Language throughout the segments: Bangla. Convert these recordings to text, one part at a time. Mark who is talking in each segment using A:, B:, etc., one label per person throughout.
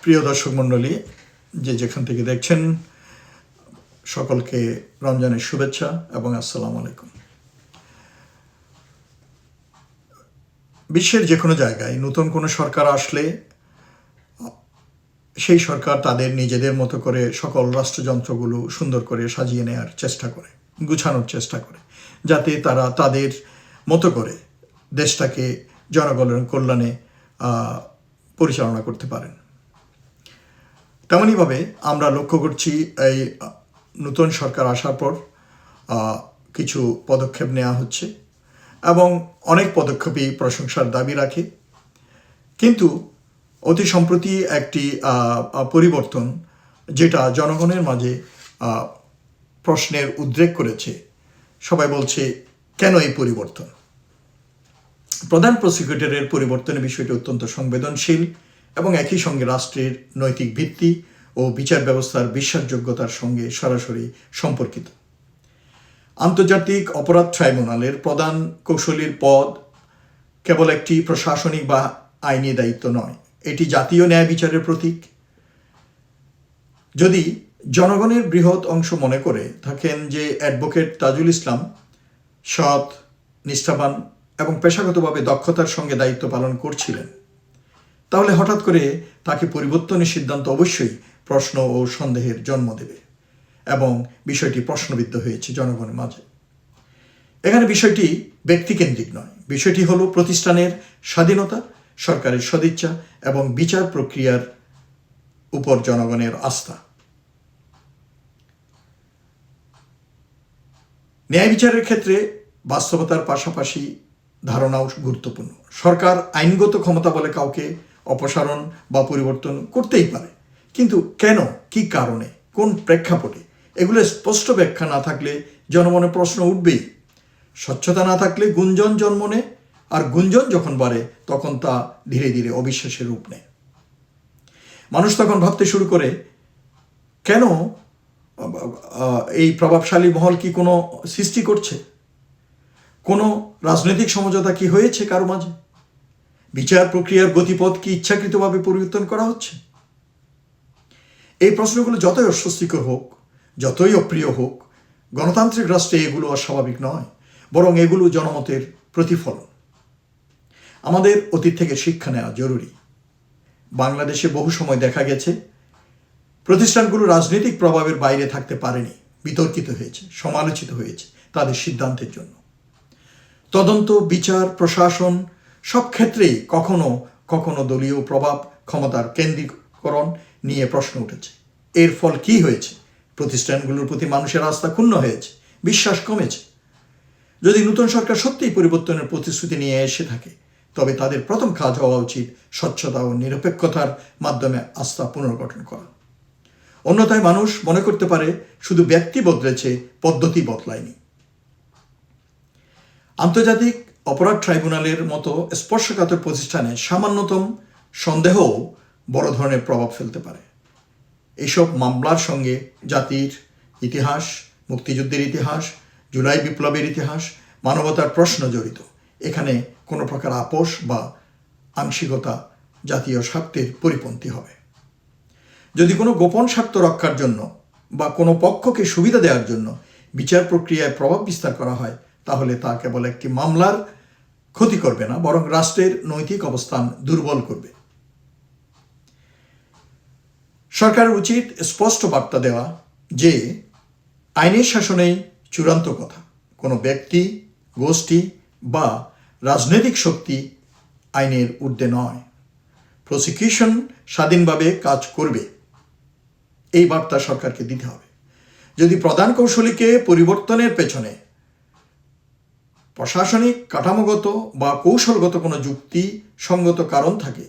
A: প্রিয় দর্শক মণ্ডলী, যে যেখান থেকে দেখছেন সকলকে রমজানের শুভেচ্ছা এবং আসসালামু আলাইকুম। বিশ্বের যে কোনো জায়গায় নতুন কোনো সরকার আসলে সেই সরকার তাদের নিজেদের মতো করে সকল রাষ্ট্রযন্ত্রগুলো সুন্দর করে সাজিয়ে নেওয়ার চেষ্টা করে, গুছানোর চেষ্টা করে, যাতে তারা তাদের মতো করে দেশটাকে জনগণের কল্যাণে পরিচালনা করতে পারেন। তেমনইভাবে আমরা লক্ষ্য করছি এই নতুন সরকার আসার পর কিছু পদক্ষেপ নেওয়া হচ্ছে এবং অনেক প্রদক্ষেপই প্রশংসার দাবি রাখে, কিন্তু অতি সম্প্রতি একটি পরিবর্তন যেটা জনগণের মাঝে প্রশ্নের উদ্রেক করেছে। সবাই বলছে, কেন এই পরিবর্তন? প্রধান প্রসিকিউটরের পরিবর্তনের বিষয়টি অত্যন্ত সংবেদনশীল এবং একই সঙ্গে রাষ্ট্রের নৈতিক ভিত্তি ও বিচার ব্যবস্থার বিশ্বাসযোগ্যতার সঙ্গে সরাসরি সম্পর্কিত। আন্তর্জাতিক অপরাধ ট্রাইব্যুনালের প্রধান কৌঁসুলির পদ কেবল একটি প্রশাসনিক বা আইনি দায়িত্ব নয়, এটি জাতীয় ন্যায় বিচারের প্রতীক। যদি জনগণের বৃহৎ অংশ মনে করে থাকেন যে অ্যাডভোকেট তাজুল ইসলাম সৎ, নিষ্ঠাবান এবং পেশাগতভাবে দক্ষতার সঙ্গে দায়িত্ব পালন করছিলেন, তাহলে হঠাৎ করে তাকে পরিবর্তনের সিদ্ধান্ত অবশ্যই প্রশ্ন ও সন্দেহের জন্ম দেবে এবং বিষয়টি প্রশ্নবিদ্ধ হয়েছে জনগণের মাঝে। এখানে বিষয়টি ব্যক্তিকেন্দ্রিক নয়, বিষয়টি হলো প্রতিষ্ঠানের স্বাধীনতা, সরকারের সদিচ্ছা এবং বিচার প্রক্রিয়ার উপর জনগণের আস্থা। ন্যায় বিচারের ক্ষেত্রে বাস্তবতার পাশাপাশি ধারণাও গুরুত্বপূর্ণ। সরকার আইনগত ক্ষমতা বলে কাউকে অপসারণ বা পরিবর্তন করতেই পারে, কিন্তু কেন, কি কারণে, কোন প্রেক্ষাপটে, এগুলো স্পষ্ট ব্যাখ্যা না থাকলে জনমনে প্রশ্ন উঠবেই। স্বচ্ছতা না থাকলে গুঞ্জন জন্ম নেয়, আর গুঞ্জন যখন বাড়ে তখন তা ধীরে ধীরে অবিশ্বাসের রূপ নেয়। মানুষ তখন ভাবতে শুরু করে, কেন এই প্রভাবশালী মহল কি কোনো সৃষ্টি করছে? কোনো রাজনৈতিক সমঝোতা কি হয়েছে কারো মাঝে? বিচার প্রক্রিয়ার গতিপথ কি ইচ্ছাকৃতভাবে পরিবর্তন করা হচ্ছে? এই প্রশ্নগুলো যতই অস্বস্তিকর হোক, যতই অপ্রিয় হোক, গণতান্ত্রিক রাষ্ট্রে এগুলো অস্বাভাবিক নয়, বরং এগুলো জনমতের প্রতিফলন। আমাদের অতীত থেকে শিক্ষা নেওয়া জরুরি। বাংলাদেশে বহু সময় দেখা গেছে প্রতিষ্ঠানগুলো রাজনৈতিক প্রভাবের বাইরে থাকতে পারেনি, বিতর্কিত হয়েছে, সমালোচিত হয়েছে তাদের সিদ্ধান্তের জন্য। তদন্ত, বিচার, প্রশাসন সব ক্ষেত্রেই কখনো কখনো দলীয় প্রভাব, ক্ষমতার কেন্দ্রীকরণ নিয়ে প্রশ্ন উঠেছে। এর ফল কি হয়েছে? প্রতিষ্ঠানগুলোর প্রতি মানুষের আস্থা ক্ষুণ্ণ হয়েছে, বিশ্বাস কমেছে। যদি নতুন সরকার সত্যিই পরিবর্তনের প্রতিশ্রুতি নিয়ে এসে থাকে, তবে তাদের প্রথম কাজ হওয়া উচিত স্বচ্ছতা ও নিরপেক্ষতার মাধ্যমে আস্থা পুনর্গঠন করা। অন্যথায় মানুষ মনে করতে পারে শুধু ব্যক্তি বদলেছে, পদ্ধতি বদলায়নি। আন্তর্জাতিক অপরাধ ট্রাইব্যুনালের মতো স্পর্শকাতর প্রতিষ্ঠানে সামান্যতম সন্দেহও বড় ধরনের প্রভাব ফেলতে পারে। এইসব মামলার সঙ্গে জাতির ইতিহাস, মুক্তিযুদ্ধের ইতিহাস, জুলাই বিপ্লবের ইতিহাস, মানবতার প্রশ্ন জড়িত। এখানে কোনো প্রকার আপোষ বা আংশিকতা জাতীয় স্বার্থের পরিপন্থী হবে। যদি কোনো গোপন স্বার্থ রক্ষার জন্য বা কোনো পক্ষকে সুবিধা দেওয়ার জন্য বিচার প্রক্রিয়ায় প্রভাব বিস্তার করা হয়, তাহলে তা কেবল একটি মামলার ক্ষতি করবে না, বরং রাষ্ট্রের নৈতিক অবস্থান দুর্বল করবে। সরকারের উচিত স্পষ্ট বার্তা দেওয়া যে আইনের শাসনেই চূড়ান্ত কথা, কোনো ব্যক্তি, গোষ্ঠী বা রাজনৈতিক শক্তি আইনের ঊর্ধ্বে নয়। প্রসিকিউশন স্বাধীনভাবে কাজ করবে, এই বার্তা সরকারকে দিতে হবে। যদি প্রধান কৌশলীকে পরিবর্তনের পেছনে প্রশাসনিক, কাঠামোগত বা কৌশলগত কোনো যুক্তিসঙ্গত কারণ থাকে,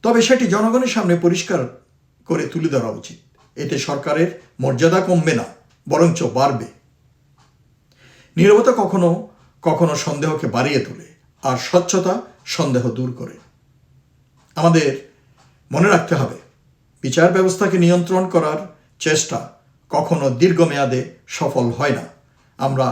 A: তবে সেটি জনগণের সামনে পরিষ্কার করে তুলে ধরা উচিত। এতে সরকারের মর্যাদা কমবে না, বরঞ্চ বাড়বে। নীরবতা কখনো কখনো সন্দেহকে বাড়িয়ে তোলে, আর স্বচ্ছতা সন্দেহ দূর করে। আমাদের মনে রাখতে হবে, বিচার ব্যবস্থাকে নিয়ন্ত্রণ করার চেষ্টা কখনো দীর্ঘমেয়াদে সফল হয় না। আমরা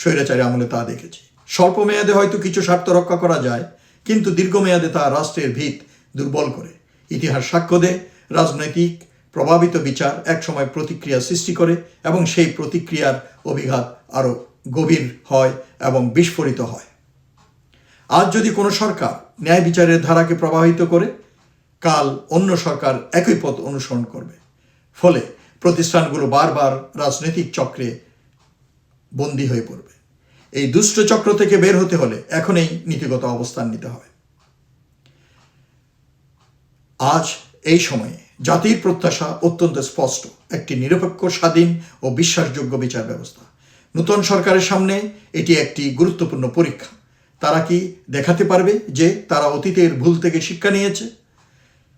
A: স্বৈরাচারী আমলে তা দেখেছি। স্বল্প মেয়াদে হয়তো কিছু স্বার্থ রক্ষা করা যায়, কিন্তু দীর্ঘমেয়াদে তা রাষ্ট্রের ভিত দুর্বল করে। ইতিহাস সাক্ষ্য দেয় রাজনৈতিক প্রভাবিত বিচার একসময় প্রতিক্রিয়া সৃষ্টি করে এবং সেই প্রতিক্রিয়ার অভিঘাত আরও গভীর হয় এবং বিস্ফোরিত হয়। আজ যদি কোনো সরকার ন্যায় বিচারের ধারাকে প্রভাবিত করে, কাল অন্য সরকার একই পথ অনুসরণ করবে। ফলে প্রতিষ্ঠানগুলো বারবার রাজনৈতিক চক্রে বন্দী হয়ে পড়বে। এই দুষ্ট চক্র থেকে বের হতে হলে এখনই নীতিগত অবস্থান নিতে হবে। আজ এই সময়ে জাতির প্রত্যাশা অত্যন্ত স্পষ্ট, একটি নিরপেক্ষ, স্বাধীন ও বিশ্বাসযোগ্য বিচার ব্যবস্থা। নতুন সরকারের সামনে এটি একটি গুরুত্বপূর্ণ পরীক্ষা। তারা কি দেখাতে পারবে যে তারা অতীতের ভুল থেকে শিক্ষা নিয়েছে?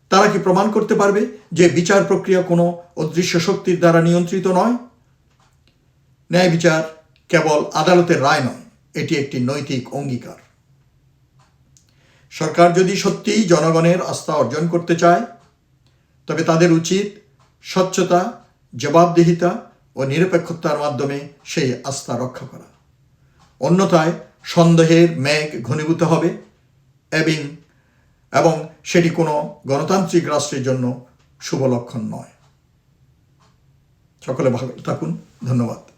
A: তারা কি প্রমাণ করতে পারবে যে বিচার প্রক্রিয়া কোনো অদৃশ্য শক্তির দ্বারা নিয়ন্ত্রিত নয়? ন্যায় বিচার কেবল আদালতের রায় নয়, এটি একটি নৈতিক অঙ্গীকার। সরকার যদি সত্যিই জনগণের আস্থা অর্জন করতে চায়, তবে তাদের উচিত স্বচ্ছতা, জবাবদিহিতা ও নিরপেক্ষতার মাধ্যমে সেই আস্থা রক্ষা করা। অন্যথায় সন্দেহের মেঘ ঘনীভূত হবে এবং সেটি কোনো গণতান্ত্রিক রাষ্ট্রের জন্য শুভ লক্ষণ নয়। সকলে ভালো থাকুন। ধন্যবাদ।